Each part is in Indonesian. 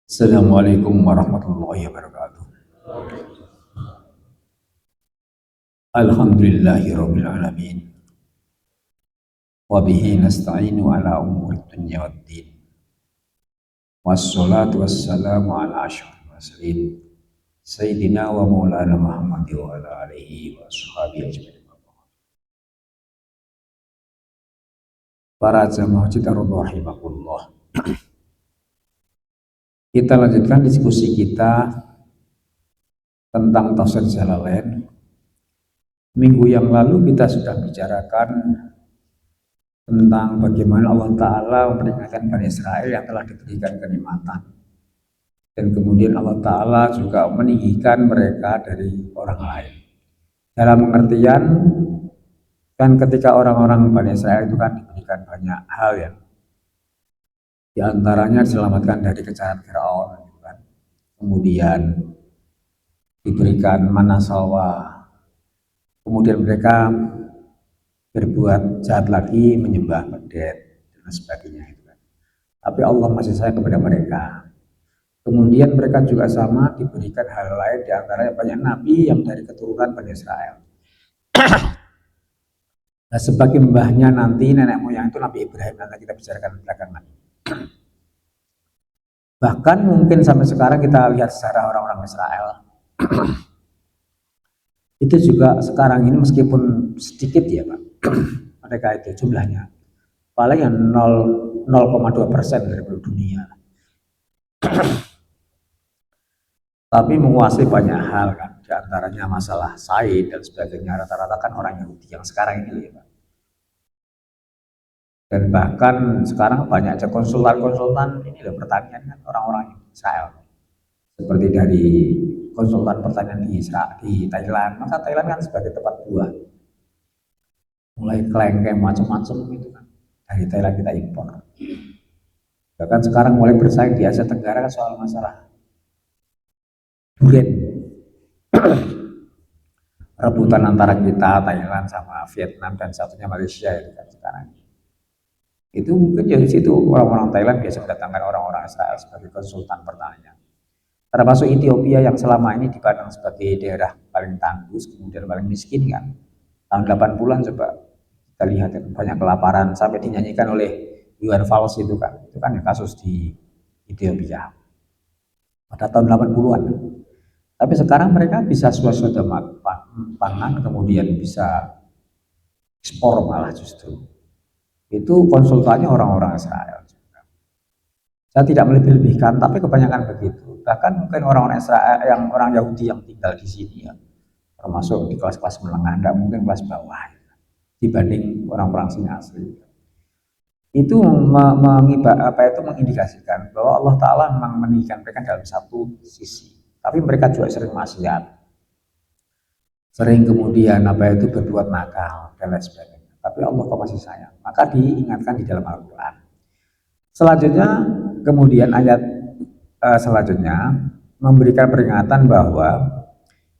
Assalamualaikum warahmatullahi wabarakatuh. Alhamdulillahirabbil alamin. Wa bihi nasta'inu ala umuri dunya waddin. Wassalatu wassalamu ala asyrofil mursalin sayyidina wa maulana Muhammad wa ala alihi wa ashabihi ajmain. Para jamaah masjid rahimakumullah. Kita lanjutkan diskusi kita tentang tafsir Jalalain. Minggu yang lalu kita sudah bicarakan tentang bagaimana Allah Ta'ala memperingatkan Bani Israel yang telah diberikan kenikmatan, dan kemudian Allah Ta'ala juga meninggikan mereka dari orang lain, dalam pengertian kan ketika orang-orang Bani Israel itu kan diberikan banyak hal ya, diantaranya diselamatkan dari kejaran Firaun gitu kan. Kemudian diberikan mana salwa, kemudian mereka berbuat jahat lagi, menyembah pedet dan sebagainya gitu kan. Tapi Allah masih sayang kepada mereka. Kemudian mereka juga sama diberikan hal lain, diantaranya banyak nabi yang dari keturunan Bani Israel. Nah, sebagai mbahnya nanti nenek moyang itu Nabi Ibrahim, nanti kita bicarakan belakangan. Bahkan mungkin sampai sekarang kita lihat secara orang-orang Israel itu juga sekarang ini meskipun sedikit ya Pak, mereka itu jumlahnya paling yang 0,2% dari dunia, tapi menguasai banyak hal kan, diantaranya masalah sains dan sebagainya. Rata-rata kan orang Yahudi yang sekarang ini ya Pak. Dan bahkan sekarang banyak aja konsultan-konsultan ini loh pertanian kan, orang-orang Israel, seperti dari konsultan pertanian di Israel, di Thailand. Maka Thailand kan sebagai tempat buah, mulai kelengkeng macam-macam gitu kan, dari Thailand kita impor. Bahkan sekarang mulai bersaing di Asia Tenggara kan soal masalah durian, rebutan antara kita, Thailand sama Vietnam dan satunya Malaysia itu kan sekarang. Itu mungkin dari situ orang-orang Thailand biasa mendatangkan orang-orang Israel sebagai konsultan pertanian. Termasuk Ethiopia yang selama ini dipandang sebagai daerah paling tangguh, kemudian paling miskin kan. Tahun 80-an coba kita lihat banyak kelaparan sampai dinyanyikan oleh Iwan Fals itu kan ya kasus di Ethiopia pada tahun 80-an. Tapi sekarang mereka bisa swasembada pangan, kemudian bisa ekspor malah justru. Itu konsultannya orang-orang Israel. Saya tidak melebih-lebihkan, tapi kebanyakan begitu. Bahkan mungkin orang-orang Israel, yang orang Yahudi yang tinggal di sini ya, termasuk di kelas-kelas menengah, tidak mungkin kelas bawah ya, dibanding orang-orang sini asli. Itu mengindikasikan bahwa Allah Ta'ala memang meninggikan mereka dalam satu sisi, tapi mereka juga sering maksiat, sering kemudian berbuat nakal dan lain sebagainya. Tapi Allah kok masih sayang, maka diingatkan di dalam Al-Quran. Selanjutnya kemudian ayat selanjutnya memberikan peringatan bahwa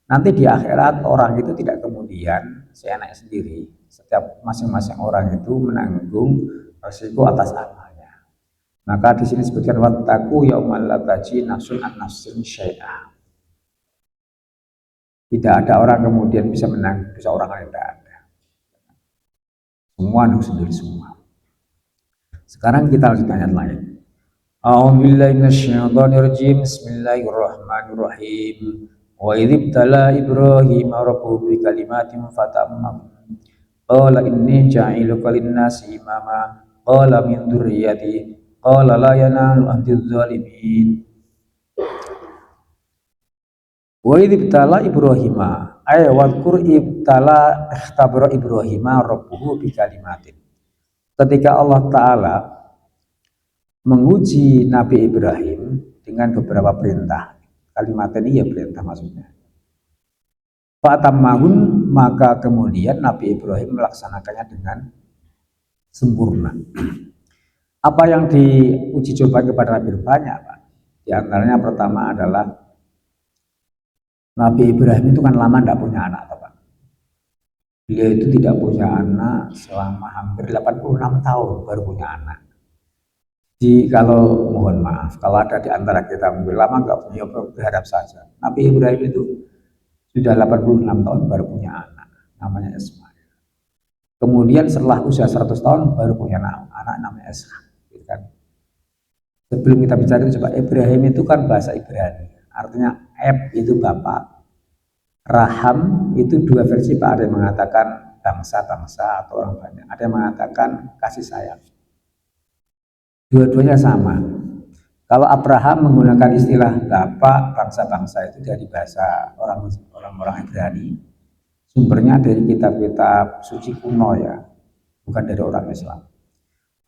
nanti di akhirat orang itu tidak kemudian seenaknya sendiri. Setiap masing-masing orang itu menanggung resiko atas amalnya. Maka di sini disebutkan wattaqu yaumal la tajzi nafsun an nafsin syai'a. Tidak ada orang kemudian bisa menang, bisa orang lain tidak ada. Semua nunggu sendiri semua. Sekarang kita lanjut ayat lain. A'udzubillahi minasyaitonirrajim. Bismillahirrahmanirrahim. Wa idh ibtala Ibrahim rabbuhu bikalimatin fatammam. Qala inni ja'iluka lin-nasi imama. Qala min dzurriyyati. Qala la yanalu ahdiz zalimin. Wa idh ibtala Ibrahima ay wadhkur ibtala ikhtabara Ibrahima rabbuhu bikalimatin. Ketika Allah Ta'ala menguji Nabi Ibrahim dengan beberapa perintah. Kalimat ini ya perintah maksudnya. Fatammahun, maka kemudian Nabi Ibrahim melaksanakannya dengan sempurna. Apa yang diuji coba kepada Nabi banyak, Pak. Di antaranya pertama adalah Nabi Ibrahim itu kan lama tidak punya anak, Pak. Beliau itu tidak punya anak selama hampir 86 tahun baru punya anak. Jadi kalau mohon maaf, kalau ada di antara kita mungkin lama nggak punya, berharap saja. Nabi Ibrahim itu sudah 86 tahun baru punya anak, namanya Ismail. Kemudian setelah usia 100 tahun baru punya anak namanya Ishak. Gitu kan. Sebelum kita bicara itu coba, Ibrahim itu kan bahasa Ibrani, artinya itu bapak, Raham itu dua versi Pak, ada yang mengatakan bangsa-bangsa atau orang banyak, ada yang mengatakan kasih sayang. Dua-duanya sama. Kalau Abraham menggunakan istilah bapak bangsa-bangsa itu dari bahasa orang-orang Ibrani, sumbernya dari kitab-kitab suci kuno ya, bukan dari orang Islam.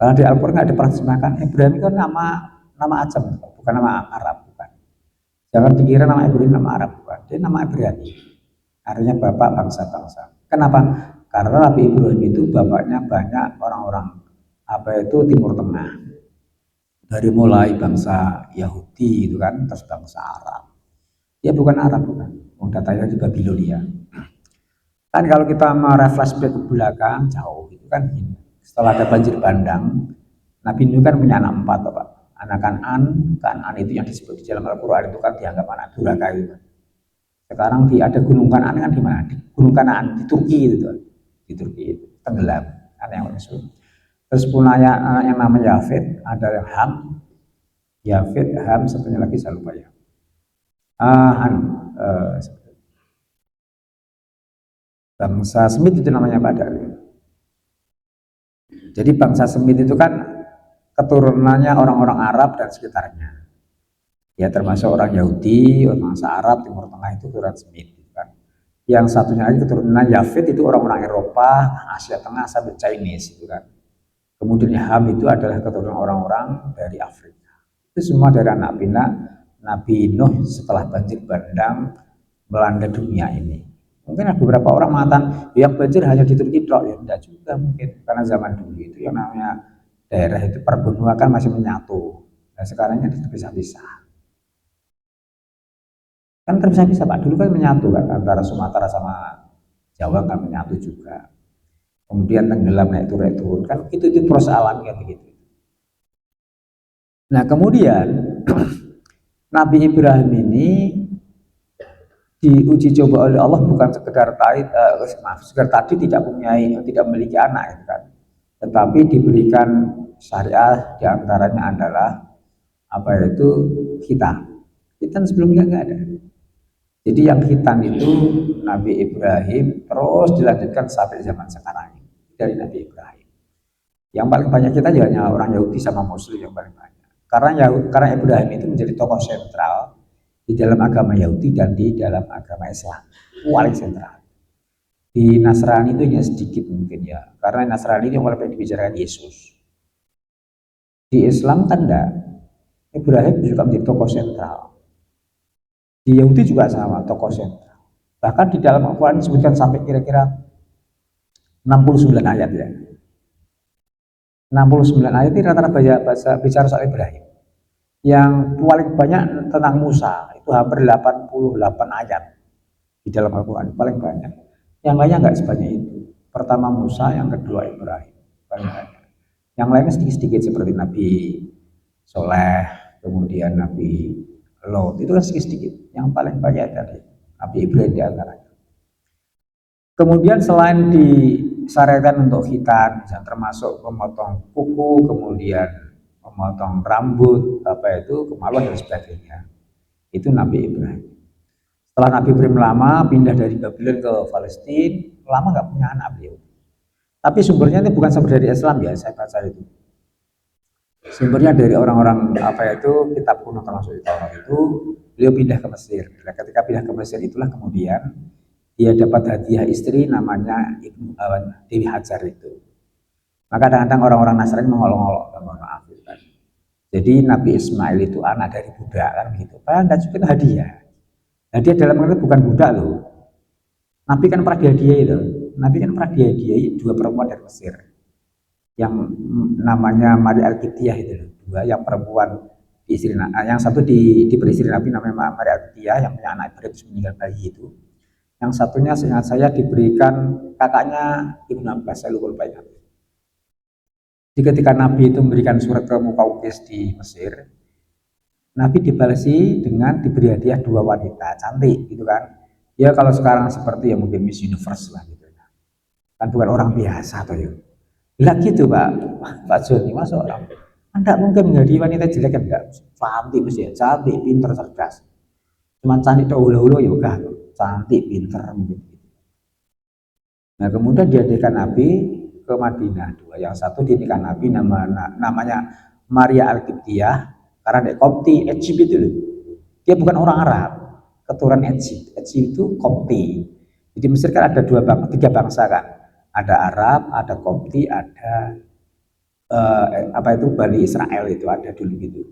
Karena di Al-Quran nggak diterjemahkan, Ibrahim itu nama Ajam, bukan nama Arab, bukan. Jangan dikira nama Ibrahim nama Arab, bukan. Dia nama Ibrani, artinya bapak bangsa-bangsa. Kenapa? Karena Nabi Ibrahim itu bapaknya banyak orang-orang Timur Tengah. Dari mulai bangsa Yahudi itu kan, terus bangsa Arab. Ya bukan Arab, bukan. Datanya di Babilonia. Kan kalau kita mau flashback ke belakang jauh itu kan gini. Setelah ada banjir bandang, Nabi Nuh kan punya anak 4, Pak. Anak Kan'an itu yang disebut di dalam Al-Quran itu kan dianggap anak durhaka itu. Sekarang ada gunung Kan'an kan di mana? Di gunung Kan'an di Turki itu, di Turki itu tenggelam, anak yang masuk. Terus punya anak yang namanya Yafet, ada yang Ham, Yafet, Ham, satunya lagi saya lupa ya. Bangsa Semit itu namanya pada. Jadi bangsa Semit itu kan keturunannya orang-orang Arab dan sekitarnya. Ya termasuk orang Yahudi, orang bangsa Arab, Timur Tengah itu keturunan Semit. Kan. Yang satunya lagi keturunan Yafet itu orang-orang Eropa, Asia Tengah sampai Chinese itu kan. Kemudian Ham itu adalah keturunan orang-orang dari Afrika. Itu semua dari anak pinak Nabi Nuh setelah banjir bandang melanda dunia ini. Mungkin ada beberapa orang mengatakan yang banjir hanya di Turki tok, ya tidak juga mungkin, karena zaman dulu itu yang namanya daerah itu perbenua kan masih menyatu. Nah sekarang ini terpisah-pisah. Kan terpisah-pisah Pak, dulu kan menyatu kan antara Sumatera sama Jawa kan menyatu juga. Kemudian tenggelam naik turun kan itu proses alami kan begitu. Nah kemudian Nabi Ibrahim ini diuji coba oleh Allah bukan sekedar tadi tidak memiliki anak gitu kan, tetapi diberikan syariah diantaranya adalah khitan sebelumnya nggak ada. Jadi yang khitan itu Nabi Ibrahim terus dilanjutkan sampai zaman sekarang ini dari Nabi Ibrahim. Yang paling banyak kita hanya orang Yahudi sama Muslim yang paling banyak. Karena Ibrahim itu menjadi tokoh sentral di dalam agama Yahudi dan di dalam agama Islam, paling sentral. Di Nasrani itu hanya sedikit mungkin ya, karena Nasrani itu yang paling banyak dibicarakan Yesus. Di Islam kan enggak, Ibrahim juga menjadi tokoh sentral. Di Yahudi juga sama, tokoh sentral. Bahkan di dalam Al-Quran disebutkan sampai kira-kira 69 ayat ya. 69 ayat ini rata-rata bicara soal Ibrahim. Yang paling banyak tentang Musa, itu hampir 88 ayat di dalam Al-Quran, paling banyak. Yang lainnya enggak sebanyak itu. Pertama Musa, yang kedua Ibrahim, paling banyak. Yang lainnya sedikit-sedikit seperti Nabi Soleh, kemudian Nabi Lot, itu kan sedikit-sedikit. Yang paling banyak tadi Nabi Ibrahim di antaranya. Kemudian selain disyariatkan untuk khitan, termasuk memotong kuku, kemudian memotong rambut, kemaluan dan sebagainya, itu Nabi Ibrahim. Setelah Nabi Ibrahim lama pindah dari Babylon ke Palestina, lama nggak punya anak beliau. Tapi sumbernya ini bukan sumber dari Islam ya, saya baca itu. Sumbernya dari orang-orang kitab kuno termasuk Taurat itu, beliau pindah ke Mesir. Nah, ketika pindah ke Mesir itulah kemudian dia dapat hadiah istri namanya Dewi Hajar itu. Maka kadang-kadang orang-orang Nasrani mengolok-olok, maaf kan. Jadi Nabi Ismail itu anak dari budak kan begitu. Padahal tidak juga hadiah. Hadiah dalam arti bukan budak loh. Nabi kan pernah dihadiahi loh. Nabi kan pernah dihadiahi 2 perempuan dari Mesir. yang namanya Maria Al-Qibtiyah itu loh. Dua yang perempuan diistri, yang satu diberi istri Nabi namanya Maria Al-Qibtiyah yang punya anak Ibrahim terus meninggal bayi itu. Yang satunya seingat saya diberikan kakaknya Ibnu Abbas, saya lupa ya. Jadi ketika Nabi itu memberikan surat ke Muqawqis di Mesir, Nabi dibalasi dengan diberi hadiah dua wanita cantik gitu kan. Ya kalau sekarang seperti ya mungkin Miss Universe lah gitu. Kan bukan orang biasa atau ya. Lah gitu Pak Joni, masa orang Anda mungkin menjadi wanita jelek kan enggak? Cantik mesti ya, cantik, pinter, cerdas. Cuman cantik dahulu-dahulu ya udah, cantik, pinter mungkin. Nah kemudian diadakan Nabi ke Madinah dua. Yang satu dinikahan Nabi namanya Maria Al-Qibtiyah karena dia Kopti, Egypt itu loh. Dia bukan orang Arab, keturunan Egypt. Egypt itu Kopti. Jadi Mesir kan ada tiga bangsa kan. Ada Arab, ada Kopti, ada apa itu Bani Israel itu ada dulu gitu.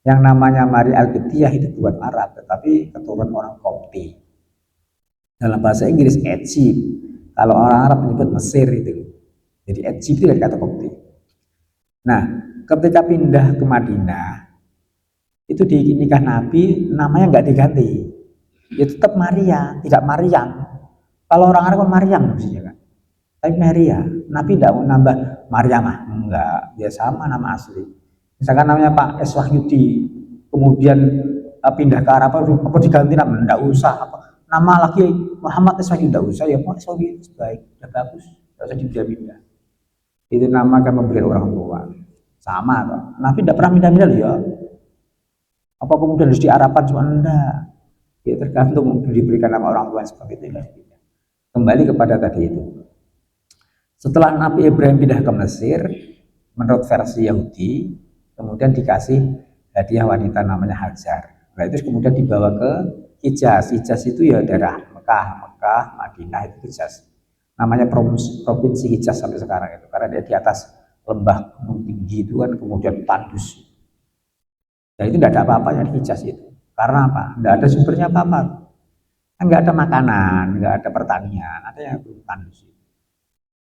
Yang namanya Maria Al-Qibtiyah itu bukan Arab, tetapi keturunan orang Kopti. Dalam bahasa Inggris Egypt. Kalau orang Arab menyebut Mesir itu. Jadi Egypt itu dari kata Kopti. Nah, ketika pindah ke Madinah, itu di nikah Nabi namanya nggak diganti. Ya tetap Maria, tidak Maryam. Kalau orang Arab kan Maryam maksudnya kan. Tapi Maria, Nabi tidak mau nambah Maryamah, enggak, dia sama nama asli. Misalkan namanya Pak S. Wahyudi, kemudian pindah ke Arab, apa diganti nama? Enggak usah. Apa nama lagi Muhammad S. Wahyudi, enggak usah ya, Pak S. Wahyudi baik, udah bagus, enggak usah dipindah-pindah. Itu nama kan memberi orang tua. Sama toh. Nabi tidak pernah pindah-pindah ya. Apa kemudian harus diarabkan cuma enggak. Ya tergantung diberikan nama orang tua seperti itu. Kembali kepada tadi itu. Setelah Nabi Ibrahim pindah ke Mesir, menurut versi Yahudi, kemudian dikasih hadiah wanita namanya Hajar. Nah itu kemudian dibawa ke Hijaz. Hijaz itu ya daerah Mekah, Madinah itu Hijaz. Namanya provinsi Hijaz sampai sekarang itu, karena dia di atas lembah gunung tinggi itu kan, kemudian tandus. Dan itu tidak ada apa-apanya di Hijaz itu. Karena apa? Tidak ada sumbernya apa-apa. Enggak ada makanan, enggak ada pertanian, ada yang tandus.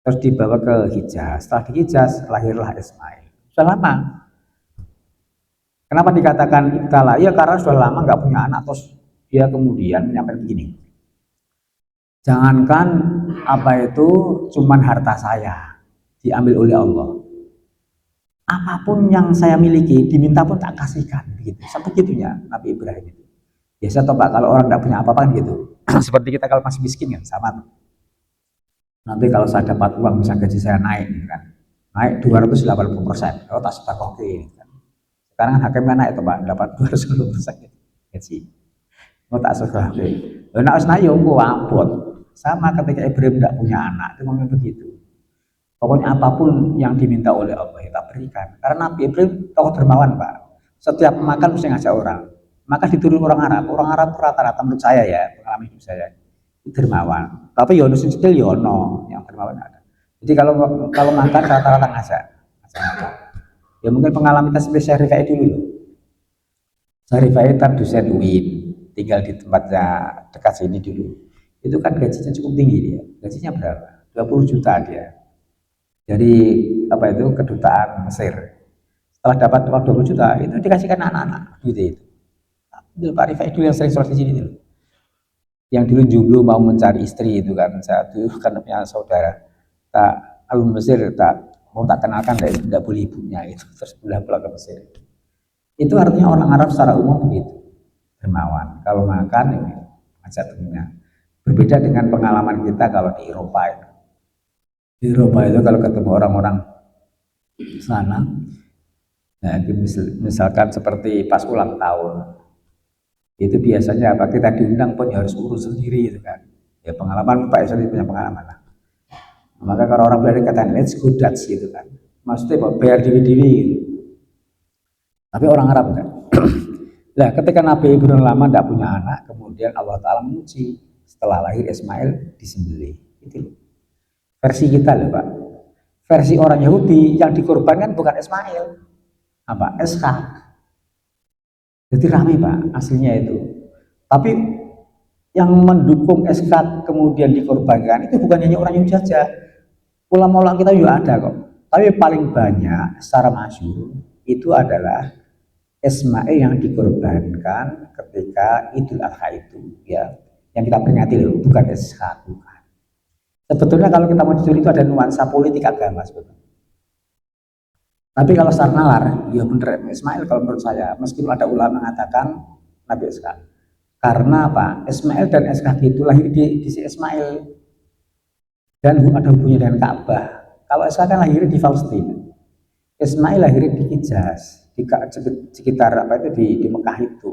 Terus dibawa ke Hijaz. Setelah di Hijaz lahirlah Ismail. Sudah lama. Kenapa dikatakan ibtala? Ya karena sudah lama nggak punya anak. Terus dia kemudian menyampaikan begini. Jangankan apa itu cuman harta saya diambil oleh Allah. Apapun yang saya miliki diminta pun tak kasihkan. Begitu. Sampai gitunya Nabi Ibrahim itu. Biasa toh Pak, kalau orang nggak punya apa-apa kan gitu. Seperti kita kalau masih miskin kan sama. Nanti kalau saya dapat uang, bisa gaji saya naik, kan? Naik 280%, kalau tak sedekah oke. Kan? Sekarang kan hakim kan naik itu Pak, dapat 210% gaji. Mau tak sedekah oke. Nah, harus naik aku ampun. Sama ketika Ibrahim tidak punya anak, itu ngomong begitu. Pokoknya apapun yang diminta oleh Allah kita berikan. Karena Nabi Ibrahim tokoh dermawan Pak. Setiap makan mesti ngajak orang. Maka dituruh orang Arab. Orang Arab rata-rata menurut saya ya, pengalaman hidup saya. Dermawan, tapi Yono Sincil Yono yang dermawan ada. Jadi kalau makan rata-rata ngajak. Ya mungkin pengalaman kita spesial Rifai dulu. Saya Rifai kan dosen UIN, tinggal di tempatnya dekat sini dulu. Itu kan gajinya cukup tinggi dia. Gajinya berapa? 20 juta dia. Dari apa itu kedutaan Mesir. Setelah dapat uang 20 juta itu dikasihkan anak-anak gitu itu. Itu Pak Rifai dulu yang sering sholat di sini dulu. Yang dulu jomblo mau mencari istri itu kan, saya dulu kan punya saudara tak alun Mesir, tak mau tak kenalkan tidak boleh ibunya itu, terus pulang ke Mesir. Itu artinya orang Arab secara umum begitu, dermawan. Kalau makan ini ajak temennya. Berbeda dengan pengalaman kita kalau di Eropa itu. Di Eropa itu kalau ketemu orang-orang sana, nah, misalkan seperti pas ulang tahun. Itu biasanya apa kita diundang pun ya harus urus sendiri itu kan ya pengalaman Pak Esori punya pengalaman lah. Maka kalau orang Belanda katakan let's go Dutch gitu kan maksudnya bayar diri-diri gitu. Tapi orang Arab enggak. Nah ketika Nabi Ibrahim lama tidak punya anak kemudian Allah Ta'ala menguji setelah lahir Ismail disembelih itu versi kita loh Pak. Versi orang Yahudi yang dikorbankan bukan Ismail apa Ishak. Jadi ramai Pak aslinya itu. Tapi yang mendukung SK kemudian dikorbankan itu bukan hanya orang Yahudi saja. Ulama-ulama kita juga ada kok. Tapi paling banyak secara masyhur itu adalah Ismail yang dikorbankan ketika Idul Adha itu, ya, yang kita peringati loh, bukan Ishak, bukan. Sebetulnya kalau kita mau jujur itu ada nuansa politik agama sebetulnya. Tapi kalau secara nalar, ya bener Ismail kalau menurut saya, meskipun ada ulama mengatakan Nabi Ishak. Karena apa? Ismail dan Ishak itu lahir di si Ismail dan ada hubungannya dengan Ka'bah. Kalau Ishak kan lahir di Palestina, Ismail lahir di Hijaz, di sekitar apa itu di Mekah itu.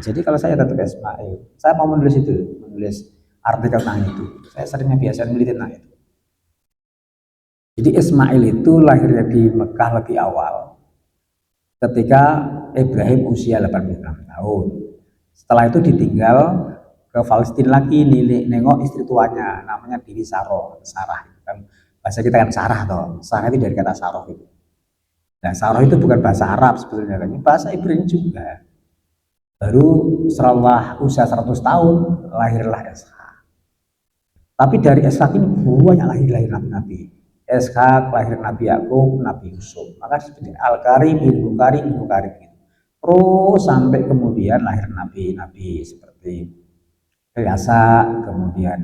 Jadi kalau saya tetap Ismail, saya mau menulis itu, menulis artikel tentang itu. Saya seringnya biasa meneliti tentang itu. Jadi Ismail itu lahirnya di Mekah lebih awal, ketika Ibrahim usia 86 tahun. Setelah itu ditinggal ke Palestina lagi, nengok istri tuanya, namanya Dewi Sarah. Kan bahasa kita kan Sarah toh. Sarah itu dari kata Sarah itu. Nah, Sarah itu bukan bahasa Arab sebetulnya, kan bahasa Ibrani juga. Baru setelah usia 100 tahun lahirlah Ishak. Tapi dari Ishak ini banyak lahir nabi-nabi. Ishak lahir Nabi Yakub, Nabi Yusuf. Maka seperti Al-Karim, Ibnu Karim, Ibnu Karim. Terus sampai kemudian lahir nabi-nabi seperti Yasa, kemudian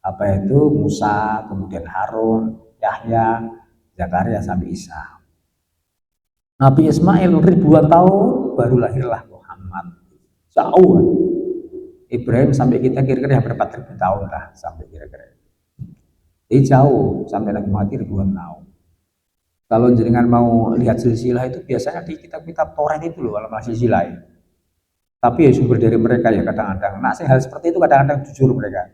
apa itu Musa, kemudian Harun, Yahya, Zakaria sampai Isa. Nabi Ismail ribuan tahun baru lahirlah Muhammad. Jauh. Ibrahim sampai kita kira-kira hampir 4.000 tahun lah sampai kira-kira. Jadi jauh sampai Nabi mati ribuan tahun. Kalau jenengan mau lihat silsilah itu biasanya di kitab-kitab Taurat itu loh kalau masih silsilah. Tapi ya sumber dari mereka ya kadang-kadang. Nah, hal seperti itu kadang-kadang jujur mereka.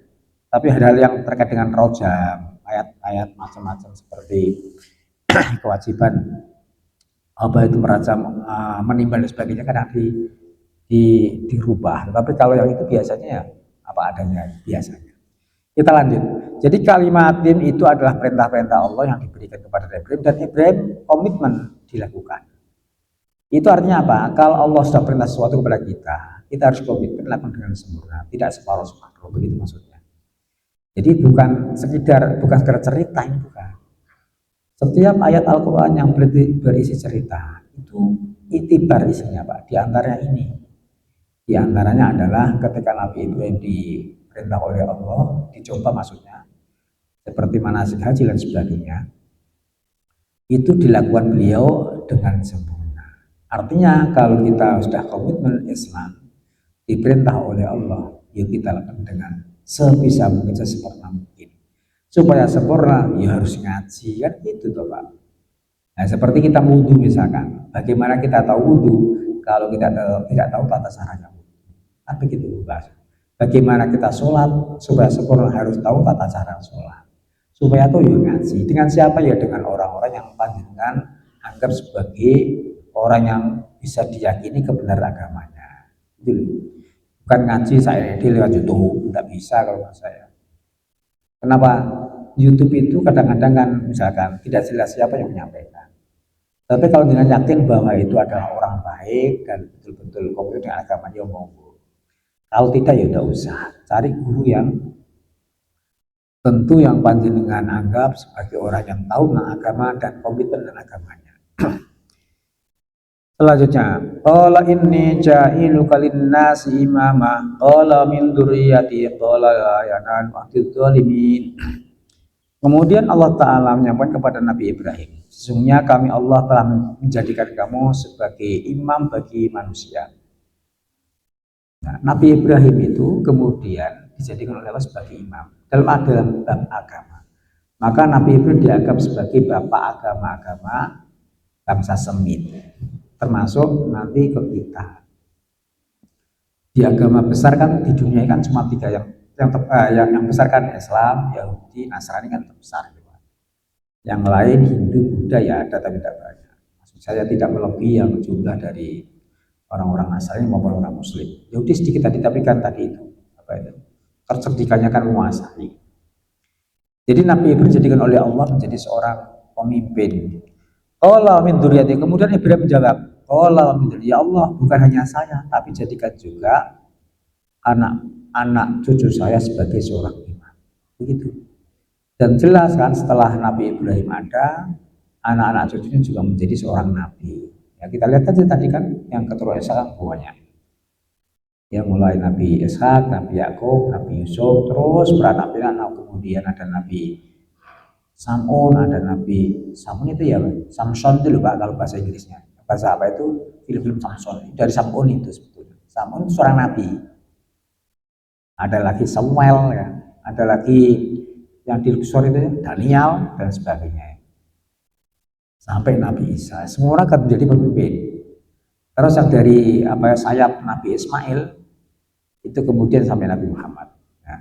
Tapi hal-hal yang terkait dengan rojam, ayat-ayat macam-macam seperti kewajiban apa itu merajam, menimbal dan sebagainya kadang dirubah. Tapi kalau yang itu biasanya ya apa adanya biasanya. Kita lanjut. Jadi kalimatin itu adalah perintah-perintah Allah yang diberikan kepada Ibrahim dan Ibrahim komitmen dilakukan. Itu artinya apa? Kalau Allah sudah perintah sesuatu kepada kita harus komitmen lakukan dengan sempurna, tidak separuh-separuh, begitu maksudnya. Jadi bukan sekedar cerita, ini bukan. Setiap ayat Al-Quran yang berisi cerita itu itibar isinya, Pak. Di antaranya ini. Di antaranya adalah ketika Nabi Ibrahim diperintah oleh Allah, dicoba maksudnya, seperti manasik haji dan sebagainya, itu dilakukan beliau dengan sempurna. Artinya kalau kita sudah komitmen Islam, diperintah oleh Allah, ya kita lakukan dengan sebisa mungkin, sesempurna mungkin. Supaya sempurna, ya harus ngaji, kan gitu toh Pak. Nah seperti kita wudhu misalkan, bagaimana kita tahu wudhu kalau kita tidak tahu tata caranya wudhu? Kan begitu Pak. Bagaimana kita sholat supaya sempurna harus tahu tata cara sholat. Supaya tahu ya ngaji. Dengan siapa ya? Dengan orang-orang yang panjenengan anggap sebagai orang yang bisa diyakini kebenaran agamanya. Gitu. Bukan ngaji saya di lewat YouTube, tidak bisa kalau menurut saya. Kenapa? YouTube itu kadang-kadang kan misalkan tidak jelas siapa yang menyampaikan. Tapi kalau dengan yakin bahwa itu adalah orang baik dan betul-betul komitmen dengan agamanya, monggo. Kalau tidak ya tidak usah. Cari guru yang tentu yang panjenengan anggap sebagai orang yang tahu tentang agama dan komitmen dengan agamanya. Selanjutnya, qala inni ja'iluka lin-nasi imama, qala min dzurriyyati, qala la yanalu ahdi dzalimin. Kemudian Allah Ta'ala menyampaikan kepada Nabi Ibrahim, sesungguhnya kami Allah telah menjadikan kamu sebagai imam bagi manusia. Nah, Nabi Ibrahim itu kemudian dijadikan oleh Allah sebagai imam dalam bab agama. Maka Nabi Ibrahim dianggap sebagai bapak agama-agama bangsa Semit, termasuk nanti ke kita. Di agama besar kan di dunia kan cuma 3 yang besar kan Islam, Yahudi, Nasrani kan terbesar. Yang lain Hindu, Buddha ya ada tapi tidak banyak. Maksud saya tidak melebihi yang jumlah dari orang-orang Nasrani maupun orang Muslim. Yahudi sedikit tadi tapi kan tadi itu apa itu kecerdikannya kan menguasai. Jadi Nabi Ibrahim dijadikan oleh Allah menjadi seorang pemimpin. Qala min dzurriyyati, kemudian Ibrahim menjawab, qala min dzurriyyati, ya Allah bukan hanya saya tapi jadikan juga anak cucu saya sebagai seorang imam. Begitu. Dan jelas kan setelah Nabi Ibrahim ada, anak-anak cucunya juga menjadi seorang nabi. Ya kita lihat aja tadi kan yang keturunan Ishak banyak. Ya mulai Nabi Ishak, Nabi Yakub, Nabi Yusuf, terus beranak pinak. Kemudian ada Nabi Samun, ada Nabi Samun itu ya, Samson itu loh Pak kalau bahasa Inggrisnya. Bahasa apa itu? Film-film Samson dari Samun itu sebetulnya. Samun itu seorang nabi. Ada lagi Samuel ya, ada lagi yang di Luxor itu ya, Daniel dan sebagainya. Sampai Nabi Isa, semua orang akan menjadi pemimpin. Terus yang dari apa ya, sayap Nabi Ismail itu kemudian sampai Nabi Muhammad. Nah,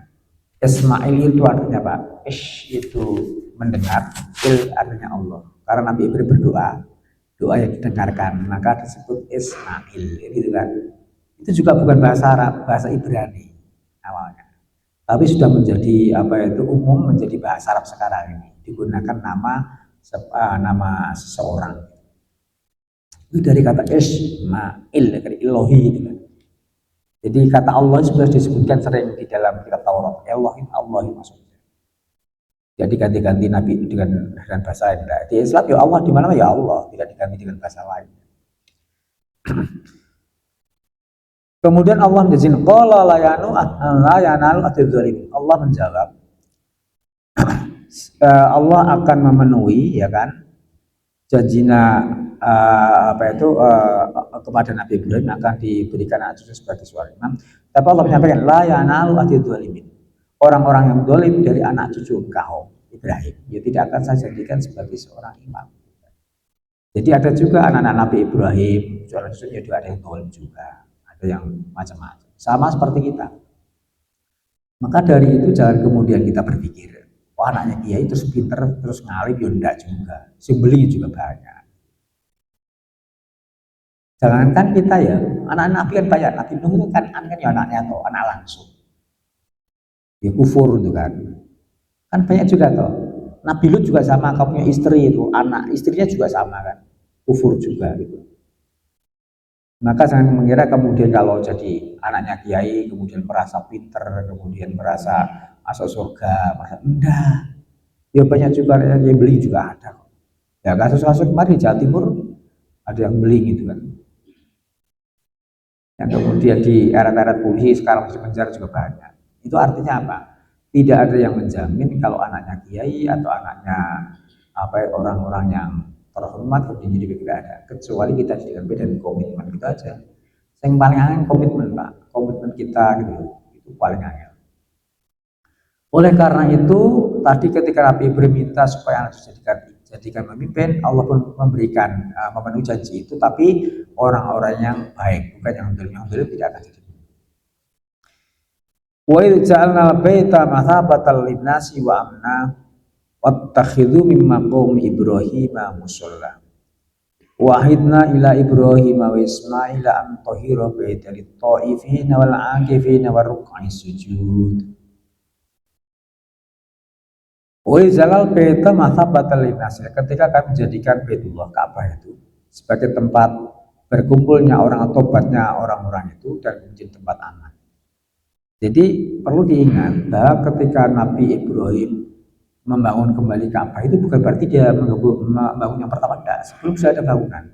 Ismail itu artinya apa? Ish itu mendengar, il artinya Allah. Karena Nabi Ibrahim berdoa, doa yang didengarkan, maka disebut Ismail, gitu kan. Itu juga bukan bahasa Arab, bahasa Ibrani awalnya. Tapi sudah menjadi apa itu umum menjadi bahasa Arab sekarang ini. Digunakan nama seseorang. Itu dari kata Ismail, dari Ilohi gitu kan. Jadi kata Allah sudah disebutkan sering di dalam kitab Taurat. Elohim, Allah maksudnya. Jadi ganti-ganti Nabi dengan bahasa lain. Nah, di Islam ya Allah di mana ya Allah, tidak diganti dengan bahasa lain. Kemudian Allah menjadikan qala la yanalu adzalimin. Allah menjawab Allah akan memenuhi ya kan janjinya apa itu kepada Nabi Ibrahim akan diberikan anak cucu sebagai seorang imam. Tapi Allah menyampaikan la yanalu adzalimin. Orang-orang yang dolim dari anak cucu engkau Ibrahim, ya tidak akan saya jadikan sebagai seorang imam. Jadi ada juga anak-anak Nabi Ibrahim, seorang cucunya juga ada yang dolim juga, ada yang macam-macam. Sama seperti kita. Maka dari itu jangan kemudian kita berpikir, oh anaknya kiai terus pinter terus ngalim, ya enggak juga. Sembelih juga banyak. Jangankan kita ya, anak-anak Nabi kan banyak. Nabi Nuh itu kan ya anaknya atau anak langsung. Ya kufur itu kan banyak juga toh. Nabi Lut juga sama, kamu punya istri itu anak istrinya juga sama kan, kufur juga gitu. Maka jangan mengira kemudian kalau jadi anaknya kiai kemudian merasa pinter, kemudian merasa masuk surga, merasa enggak. Ya banyak juga yang beli juga ada. Ya kasus-kasus kemarin di Jawa Timur ada yang beli gitu kan. Yang kemudian di eret-eret polisi sekarang masih penjara juga banyak. Itu artinya apa? Tidak ada yang menjamin kalau anaknya kiai atau anaknya apa orang-orang yang terhormat kemudian jadi tidak ada, kecuali kita dengan beda komitmen kita aja. Yang paling angin komitmen Pak, komitmen kita gitu, itu paling angin. Oleh karena itu tadi ketika Nabi Ibrahim minta supaya anak jadikan pemimpin, Allah pun memberikan memenuhi janji itu, tapi orang-orang yang baik, bukan yang dolim tidak akan jadi. Wa idh ja'alna al-baita mathabatan lin-nasi wa amna wattakhidhu min maqami Ibrahim musalla. Wahidna ila Ibrahim wa Ismail an tahira baita lit-ta'ifin wal 'akifin wa ruk'is sujud. Wa jalal baita mathabatan lin-nasi. Ketika kami menjadikan Baitullah Ka'bah itu sebagai tempat berkumpulnya orang atau tobatnya orang-orang itu dan menjadi tempat aman. Jadi perlu diingat bahwa ketika Nabi Ibrahim membangun kembali Ka'bah itu bukan berarti dia membangun yang pertama, tidak. Sebelum sudah ada bangunan.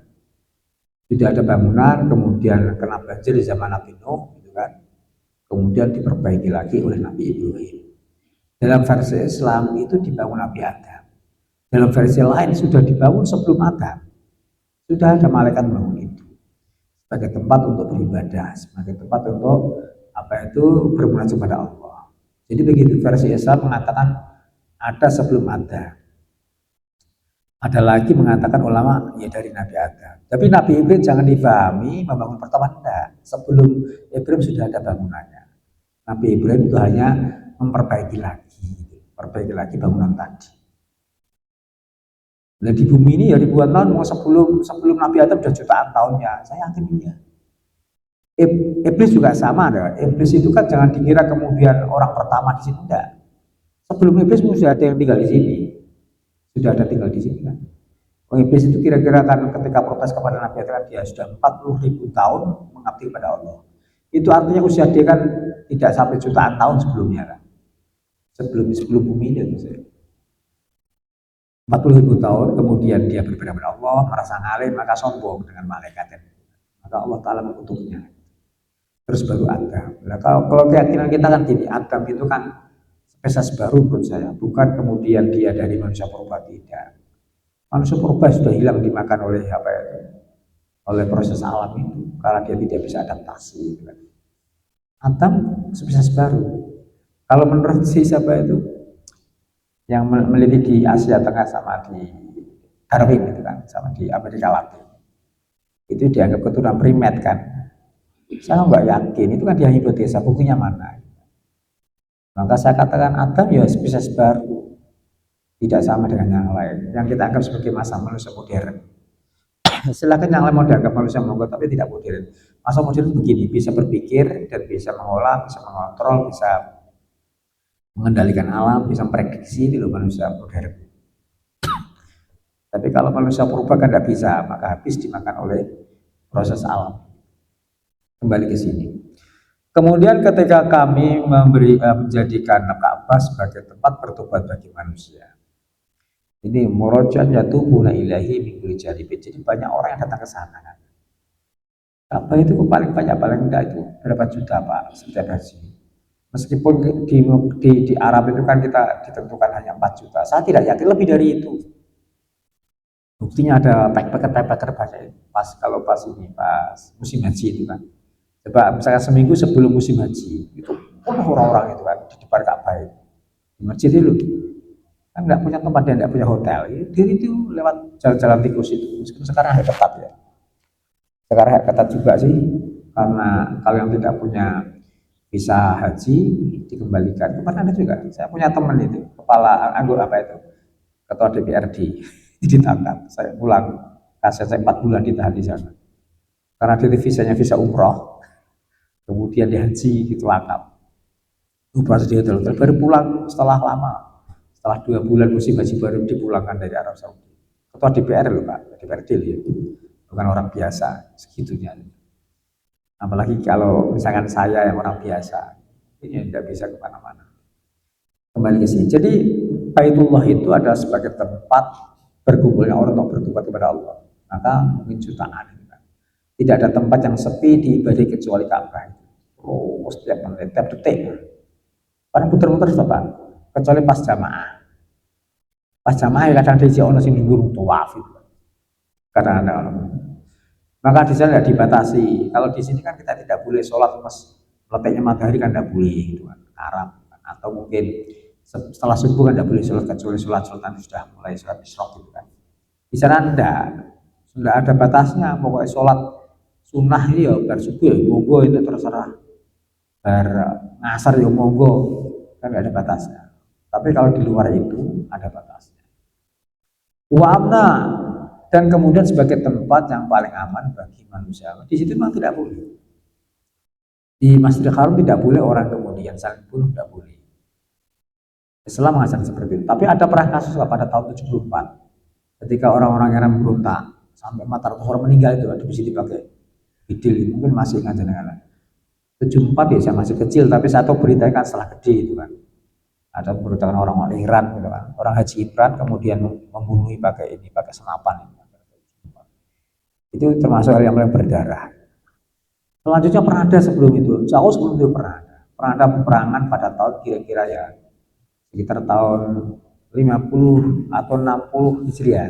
Sudah ada bangunan, kemudian kena banjir di zaman Nabi Nuh, gitu kan. Kemudian diperbaiki lagi oleh Nabi Ibrahim. Dalam versi Islam itu dibangun Nabi Adam. Dalam versi lain sudah dibangun sebelum Adam. Sudah ada malaikat membangun itu sebagai tempat untuk beribadah, sebagai tempat untuk apa itu bermunajat kepada Allah. Jadi begitu versi Islam mengatakan ada sebelum ada. Ada lagi mengatakan ulama ya dari Nabi Adam. Tapi Nabi Ibrahim jangan difahami membangun pertama enggak. Sebelum Ibrahim sudah ada bangunannya. Nabi Ibrahim itu hanya memperbaiki lagi bangunan tadi. Nah, di bumi ini ya ribuan tahun, mau sebelum Nabi Adam sudah jutaan tahunnya. Saya yakin ya. Iblis juga sama, ada. Iblis itu kan jangan dikira kemudian orang pertama di sini, enggak. Sebelum iblis sudah ada yang tinggal di sini, sudah ada tinggal di sini kan. Iblis itu kira-kira kan ketika protes kepada Nabi Adam dia sudah 40.000 tahun mengabdi kepada Allah. Itu artinya usia dia kan tidak sampai jutaan tahun sebelumnya kan. Sebelum bumi ini maksudnya. 40.000 tahun, kemudian dia beribadah kepada Allah, merasa ngalim, maka sombong dengan malaikat. Maka Allah Ta'ala mengutuknya. Terus baru Adam. Nah, kalau keyakinan kita kan gini, Adam itu kan spesies baru menurut saya, bukan kemudian dia dari manusia purba, tidak. Manusia purba sudah hilang dimakan oleh apa ya, oleh proses alam itu, karena dia tidak bisa adaptasi. Gitu kan. Adam spesies baru. Kalau menurut si siapa itu yang meneliti di Asia Tengah sama di Darwin itu kan, sama di Amerika Latin, itu dianggap keturunan primat kan. Saya nggak yakin, itu kan dia hipotesa, buktinya mana? Maka saya katakan Adam ya spesies baru, tidak sama dengan yang lain, yang kita anggap sebagai masa manusia modern. Silakan yang lain mau dianggap manusia monggo, tapi tidak modern. Masa modern begini, bisa berpikir dan bisa mengolah, bisa mengontrol, bisa mengendalikan alam, bisa memprediksi, itu loh manusia modern. Tapi kalau manusia purba kan tidak bisa, maka habis dimakan oleh proses alam. Kembali ke sini. Kemudian ketika kami menjadikan Ka'bah sebagai tempat bertobat bagi manusia. Ini murojan yatubuna ilahi minggu jaribi. Jadi banyak orang yang datang ke sana. Ka'bah itu paling banyak, paling enggak itu berapa juta Pak setiap haji. Meskipun di Arab itu kan kita ditentukan hanya 4 juta. Saya tidak yakin lebih dari itu. Buktinya ada packer banyak pas ini, pas musim haji itu kan. Coba misalnya seminggu sebelum musim haji, itu penuh orang-orang itu kan di depan Ka'bah itu. Di masjid itu kan nggak punya tempat dan nggak punya hotel. Dia itu lewat jalan-jalan tikus itu. Meskipun sekarang ada ketat ya. Sekarang ada ketat juga sih, karena kalau yang tidak punya bisa haji dikembalikan. Kemarin ada juga, saya punya teman itu, kepala anggota apa itu, ketua DPRD, ditangkap. Saya pulang, saya 4 bulan ditahan di sana. Karena dia visanya visa umroh, kemudian dia haji ditangkap. Umroh dia baru pulang setelah lama, setelah 2 bulan musim haji baru dipulangkan dari Arab Saudi. Ketua DPR loh Pak, DPRD loh, bukan orang biasa segitunya. Apalagi kalau misalkan saya yang orang biasa, ini tidak bisa kemana-mana. Kembali ke sini. Jadi Baitullah itu adalah sebagai tempat berkumpulnya orang untuk bertobat kepada Allah. Maka mungkin jutaan. Tidak ada tempat yang sepi diibadahi kecuali Ka'bah. Oh, setiap menit, setiap detik. Karena putar-putar Pak. Kecuali pas jamaah. Pas jamaah ya kadang diisi orang sing burung tawaf itu. Kadang-kadang. Maka di sana tidak dibatasi. Kalau di sini kan kita tidak boleh sholat pas letaknya matahari kan tidak boleh, gitu kan, haram. Atau mungkin setelah subuh kan tidak boleh sholat kecuali sholat nanti sudah mulai sholat isyraq gitu kan. Di sana tidak ada batasnya. Pokoknya sholat sunnah ya bar subuh ya monggo itu terserah. Bar ngasar ya monggo, kan tidak ada batasnya. Tapi kalau di luar itu ada batasnya. Wa'amna, dan kemudian sebagai tempat yang paling aman bagi manusia. Di situ memang tidak boleh. Di Masjidil Haram tidak boleh orang kemudian saling bunuh, tidak boleh. Islam mengajarkan seperti itu. Tapi ada pernah kasus pada tahun 74, ketika orang-orang yang memberontak sampai 400 orang meninggal itu ada di sini pakai bidil. Mungkin masih ingat dengan 74 ya, saya masih kecil, tapi saya tahu beritanya kan setelah gede itu kan. Ada beberapa orang-orang Iran, gitu kan. Orang haji Iran kemudian membunuh pakai senapan. Itu termasuk hal yang paling berdarah. Selanjutnya pernah ada sebelum itu, jauh sebelum itu pernah ada peperangan pada tahun kira-kira ya sekitar tahun 50 atau 60 Hijriah,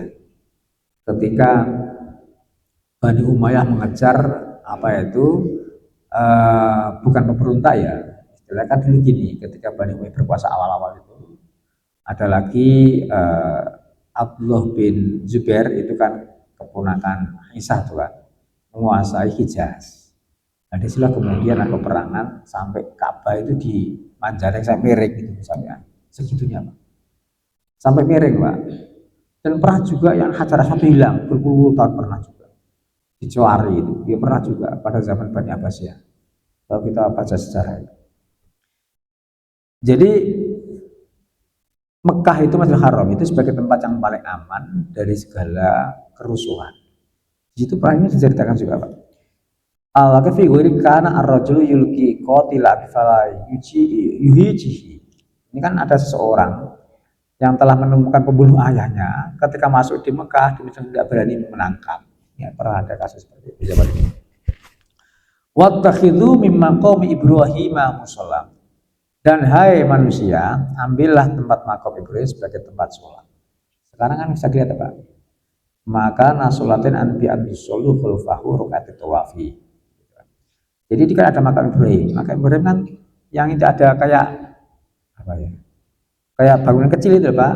ketika Bani Umayyah mengejar bukan pemberontak ya, istilahnya kan dulu gini, ketika Bani Umayyah berkuasa awal-awal itu ada lagi Abdullah bin Zubair itu kan keponakan Isa tuh kan, menguasai Hijaz. Nah disitulah kemudian ada peperangan sampai Ka'bah itu dimanjari sampai miring gitu misalnya, segitunya Pak, sampai miring Pak. Dan pernah juga yang Hajar Aswad hilang berpuluh tahun, pernah juga dicuari itu, dia pernah juga pada zaman Bani Abbasiyah. Kalau kita baca sejarah itu. Jadi Mekah itu Masjidil Haram itu sebagai tempat yang paling aman dari segala kerusuhan. Di situ pernah ini diceritakan juga Pak. Al-Kafi karena ar-rajulu yulki qatila bifala yuhijihi. Ini kan ada seseorang yang telah menemukan pembunuh ayahnya ketika masuk di Mekah tidak berani menangkap. Ya, pernah ada kasus seperti itu zaman ini. Wattakhidhu min maqami Ibrahim musalla. Dan hai manusia, ambillah tempat makom Ibrahim sebagai tempat sholat. Sekarang kan bisa dilihat Pak. Maka nasolatin anbi antusolu khulfahu rukatit tawafi. Jadi di kan ada makam Ibrahim. Makam Ibrahim kan yang itu ada kayak apa ya? Kayak bangunan kecil itu Pak.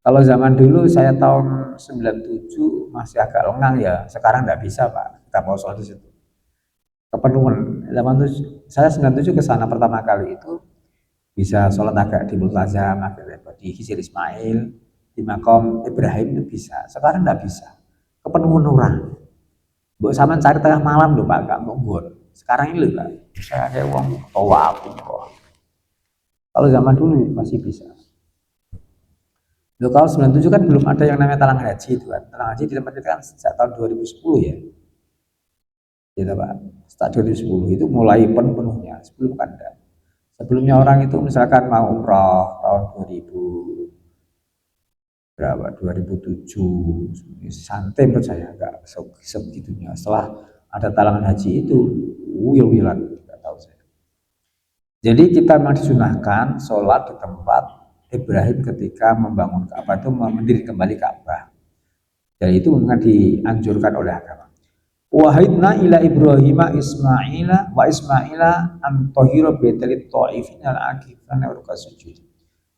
Kalau zaman dulu saya tahun 97 masih agak lengang ya. Sekarang nggak bisa Pak. Kita mau sholat di situ. Kepenuhan. Zaman itu saya 97 ke sana pertama kali itu bisa sholat agak di Multazam, agak di Hijr Ismail, di makam Ibrahim itu bisa. Sekarang nggak bisa. Kepenuhan orang. Buat sama cari tengah malam loh Pak, nggak mungkin. Sekarang ini loh Pak, saya ada uang tawaf. Kalau zaman dulu masih bisa. Loh, kalau 97 kan belum ada yang namanya talang haji itu kan. Talang haji di tempat kita kan sejak tahun 2010 ya. Gitu Pak. Sejak 2010 itu mulai penuhnya. Sebelum kan ada. Sebelumnya orang itu misalkan mau umroh tahun 2000 berapa 2007 santai menurut saya enggak sebegitunya. Setelah ada talangan haji itu wil-wilan enggak tahu saya. Jadi kita memang disunahkan sholat di tempat Ibrahim ketika membangun Ka'bah itu mendirikan kembali Ka'bah. Dan itu memang dianjurkan oleh agama. Wahidna ila Ibrahim Ismaila wa Ismaila an tahira baital ta'ifin al-akifan wa sujud.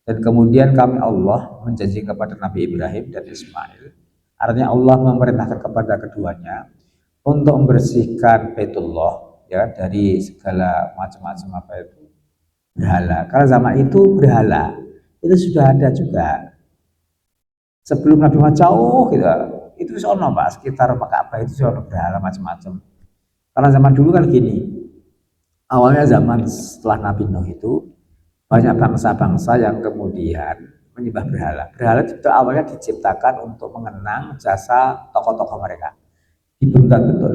Dan kemudian kami Allah menjanjikan kepada Nabi Ibrahim dan Ismail. Artinya Allah memerintahkan kepada keduanya untuk membersihkan Baitullah ya dari segala macam-macam apa itu berhala. Karena zaman itu berhala itu sudah ada juga. Sebelum Nabi Muhammad jauh gitu. Itu sono Pak, sekitar Ka'bah itu sono berhala macam-macam. Karena zaman dulu kan gini. Awalnya zaman setelah Nabi Nuh itu banyak bangsa-bangsa yang kemudian menyembah berhala. Berhala itu awalnya diciptakan untuk mengenang jasa tokoh-tokoh mereka. Dibentuk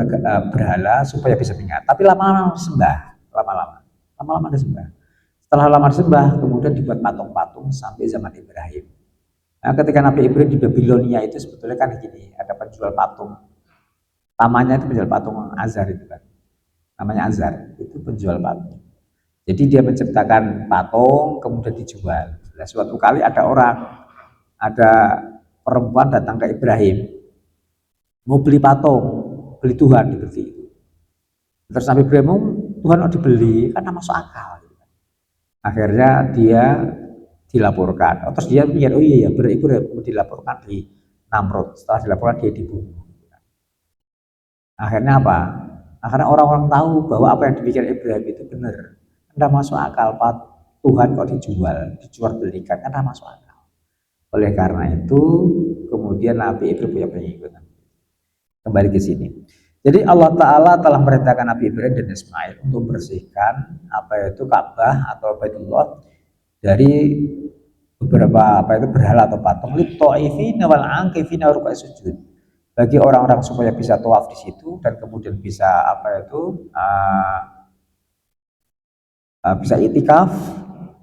berhala supaya bisa mengingat. Tapi lama-lama disembah, lama-lama disembah. Setelah lama disembah, kemudian dibuat patung-patung sampai zaman Ibrahim. Nah, ketika Nabi Ibrahim di Babilonia itu sebetulnya kan gini, ada penjual patung. Namanya itu penjual patung Azar itu kan. Namanya Azar, itu penjual patung. Jadi dia menciptakan patung kemudian dijual. Nah, suatu kali ada perempuan datang ke Ibrahim mau beli patung, beli Tuhan seperti itu. Terus Nabi Ibrahim Tuhan mau dibeli kan masuk akal. Akhirnya dia dilaporkan. Terus dia mikir oh iya ya Ibrahim dilaporkan di Namrud. Setelah dilaporkan dia dibunuh. Akhirnya apa? Akhirnya orang-orang tahu bahwa apa yang dipikir Ibrahim itu benar. Tidak masuk akal Pak, Tuhan kok dijual belikan, kan masuk akal. Oleh karena itu kemudian Nabi Ibrahim punya pengikut. Kembali ke sini. Jadi Allah Ta'ala telah merintahkan Nabi Ibrahim dan Ismail untuk membersihkan apa itu Ka'bah atau Baitullah dari beberapa apa itu berhala atau patung lit-ta'ifina wal 'akifina ruku'i sujud. Bagi orang-orang supaya bisa tawaf di situ dan kemudian bisa apa itu bisa itikaf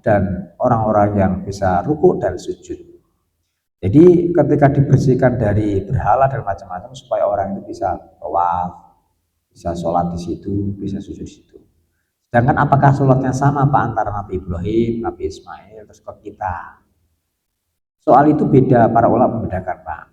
dan orang-orang yang bisa ruku dan sujud. Jadi ketika dibersihkan dari berhala dan macam-macam supaya orang itu bisa tawaf, bisa sholat di situ, bisa sujud di situ. Sedangkan apakah sholatnya sama Pak antara Nabi Ibrahim, Nabi Ismail, terus ke kita? Soal itu beda, para ulama membedakan Pak.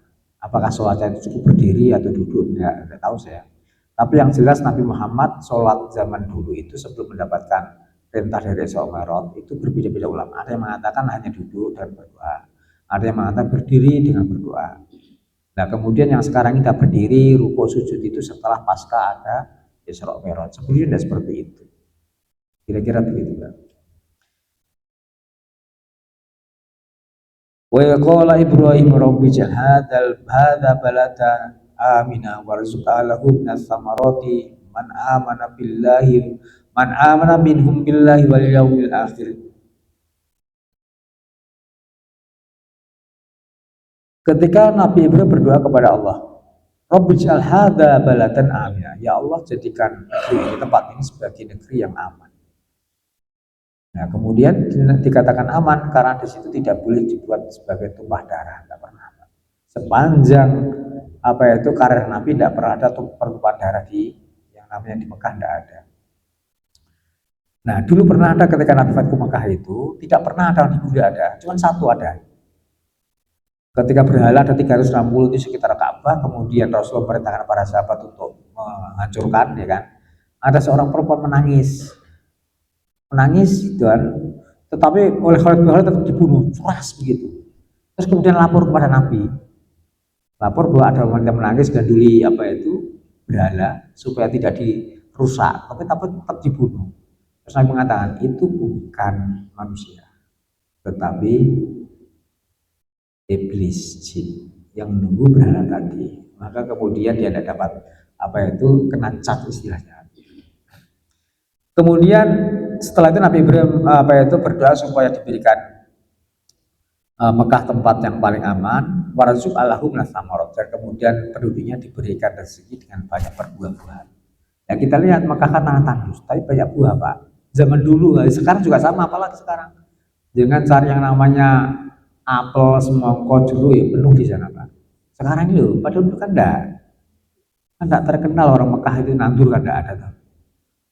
Apakah sholatnya itu cukup berdiri atau duduk? Enggak tahu saya. Tapi yang jelas Nabi Muhammad sholat zaman dulu itu sebelum mendapatkan perintah dari Isra Mi'raj itu berbeda-beda ulama. Ada yang mengatakan hanya duduk dan berdoa. Ada yang mengatakan berdiri dengan berdoa. Nah kemudian yang sekarang kita berdiri, ruku sujud itu setelah pasca ada Isra Mi'raj. Sebelumnya tidak seperti itu. Kira-kira begitu Pak. Wa qala Ibrahim rabbi ja'al hadza balada amina warzuq ahlahu minas samarati man amana minhum billahi wal yawmil akhir. Ketika Nabi Ibrahim berdoa kepada Allah, Rabbi ja'al hadza baladan amina. Ya Allah, jadikan negeri ini, tempat ini sebagai negeri yang aman. Nah, kemudian dikatakan aman karena di situ tidak boleh dibuat sebagai tumpah darah, tidak pernah. Sepanjang apa itu karir Nabi tidak pernah ada pertumpahan darah di yang namanya di Mekah, tidak ada. Nah, dulu pernah ada ketika Nabi Fatku Mekah itu, tidak pernah ada di Buddha ada, cuma satu ada. Ketika berhala ada 360 di sekitar Ka'bah, kemudian Rasulullah perintahkan para sahabat untuk menghancurkan, ya kan? Ada seorang perempuan menangis, dan tetapi oleh Khalid bin Walid tetap dibunuh, keras begitu. Terus kemudian lapor kepada Nabi, lapor bahwa ada wanita menangis ganduli apa itu berhala supaya tidak dirusak, tapi tetap dibunuh. Terus Nabi mengatakan itu bukan manusia, tetapi iblis jin yang menunggu berhala tadi. Maka kemudian dia tidak dapat apa itu kena cat istilahnya. Kemudian setelah itu Nabi Ibrahim apa itu berdoa supaya diberikan Mekah tempat yang paling aman, warzuk Allahum nasamarot, dan kemudian penduduknya diberikan rezeki dengan banyak perbuah-buahan. Ya kita lihat Mekah kan tanah tandus, tapi banyak buah Pak. Zaman dulu, sekarang juga sama, apalagi sekarang dengan cari yang namanya apel, semangka, jeruk ya penuh di sana Pak. Sekarang ini loh, padahal itu kan enggak terkenal orang Mekah itu nandur kan enggak ada tuh.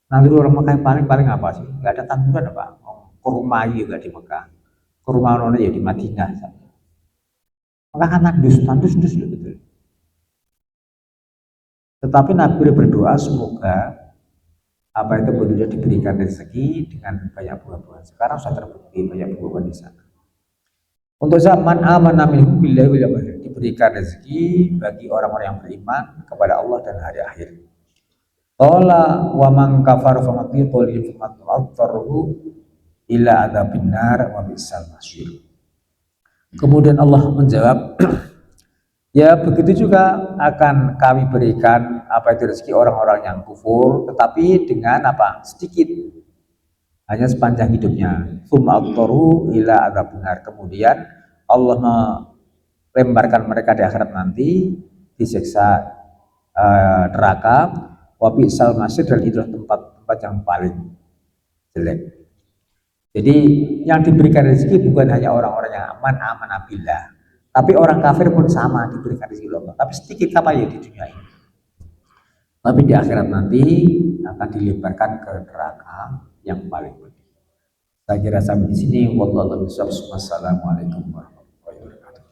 Nandur orang Mekah yang paling apa sih? Enggak ada tanduran apa? Kurma juga di Mekah. Kurma ono ya di Madinah. Maka kan tandus, tandus loh betul. Tetapi Nabi berdoa semoga apa itu penduduk diberikan rezeki dengan banyak buah-buahan. Sekarang sudah terbukti banyak buah-buahan di sana. Untuk zaman aman minhum billahi wal yawmil akhir, diberikan rezeki bagi orang-orang yang beriman kepada Allah dan hari akhir. Qala wa man kafar famatiqu li famat'tarhu ila adzabin nar wa bisal masyir. Kemudian Allah menjawab, ya begitu juga akan kami berikan apa itu rezeki orang-orang yang kufur, tetapi dengan apa? Sedikit, hanya sepanjang hidupnya. Tsumma aqtaru ila adzabin nar. Kemudian Allah melemparkan mereka di akhirat nanti disiksa neraka, wa bisal masir, dan itulah tempat-tempat yang paling jelek. Jadi yang diberikan rezeki bukan hanya orang-orang yang aman abillah, tapi orang kafir pun sama diberikan rezeki Allah, tapi sedikit apa ya di dunia ini. Tapi di akhirat nanti akan dilemparkan ke neraka yang paling pedih. Saya kira sampai di sini. Wallahu a'lam bishawab. Wassalamualaikum warahmatullahi wabarakatuh.